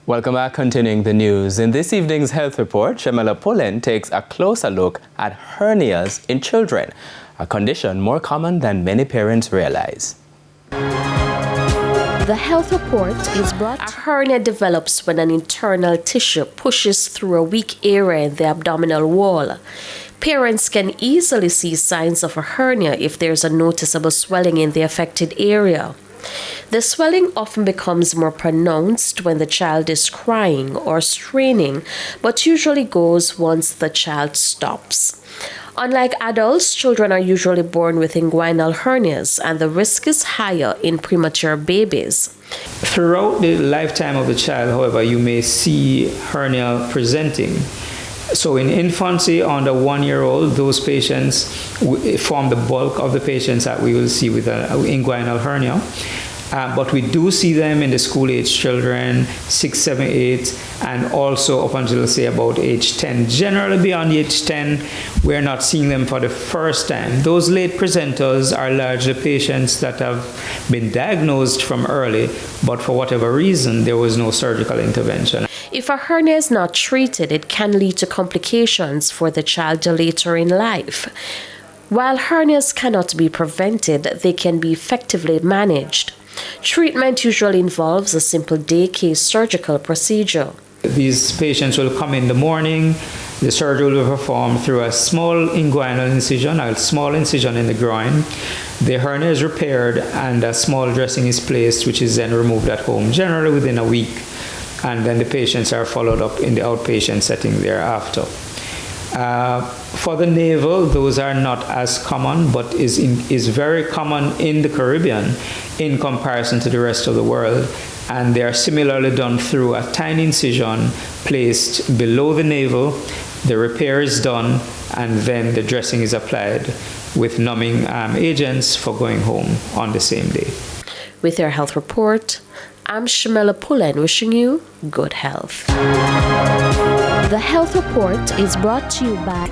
Welcome back. Continuing the news. In this evening's health report, Shamela Pullen takes a closer look at hernias in children, a condition more common than many parents realize. The health report is brought. A hernia develops when an internal tissue pushes through a weak area in the abdominal wall. Parents can easily see signs of a hernia if there's a noticeable swelling in the affected area. The swelling often becomes more pronounced when the child is crying or straining, but usually goes once the child stops. Unlike adults, children are usually born with inguinal hernias, and the risk is higher in premature babies. Throughout the lifetime of the child, however, you may see hernia presenting. So in infancy, under 1 year old, those patients form the bulk of the patients that we will see with an inguinal hernia. But we do see them in the school-age children, 6, 7, 8, and also up until, say, about age 10. Generally, beyond age 10, we're not seeing them for the first time. Those late presenters are largely patients that have been diagnosed from early, but for whatever reason, there was no surgical intervention. If a hernia is not treated, it can lead to complications for the child later in life. While hernias cannot be prevented, they can be effectively managed. Treatment usually involves a simple day case surgical procedure. These patients will come in the morning. The surgery will be performed through a small inguinal incision, a small incision in the groin. The hernia is repaired and a small dressing is placed, which is then removed at home, generally within a week. And then the patients are followed up in the outpatient setting thereafter. For the navel, those are not as common, but is very common in the Caribbean in comparison to the rest of the world. And they are similarly done through a tiny incision placed below the navel. The repair is done, and then the dressing is applied with numbing agents for going home on the same day. With your health report, I'm Shamela Pullen, wishing you good health. The health report is brought to you by